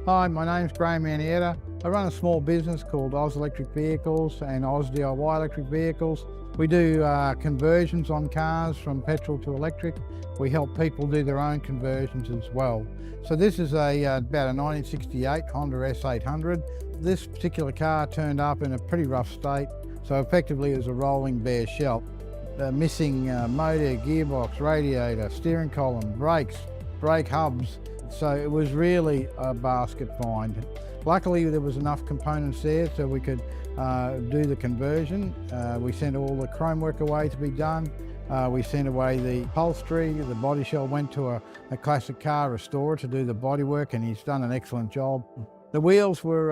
Hi, my name's Graeme Manietta. I run a small business called Oz Electric Vehicles and Oz DIY Electric Vehicles. We do conversions on cars from petrol to electric. We help people do their own conversions as well. So this is about a 1968 Honda S800. This particular car turned up in a pretty rough state, so effectively it was a rolling bare shell. Missing motor, gearbox, radiator, steering column, brakes, brake hubs. So it was really a basket find. Luckily there was enough components there so we could do the conversion. We sent all the chrome work away to be done. We sent away the upholstery. The body shell went to a classic car restorer to do the body work, and he's done an excellent job. The wheels were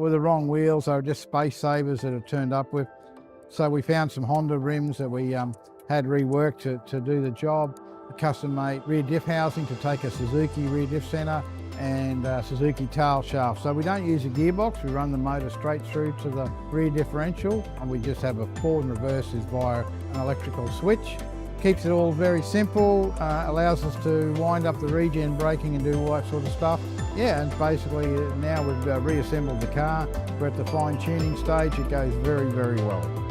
the wrong wheels. They were just space savers that it turned up with. So we found some Honda rims that we had reworked to do the job. A custom-made rear diff housing to take a Suzuki rear diff centre and Suzuki tail shaft. So we don't use a gearbox, we run the motor straight through to the rear differential, and we just have a forward and reverse is via an electrical switch. Keeps it all very simple, allows us to wind up the regen braking and do all that sort of stuff. Yeah, and basically now we've reassembled the car. We're at the fine tuning stage. It goes very, very well.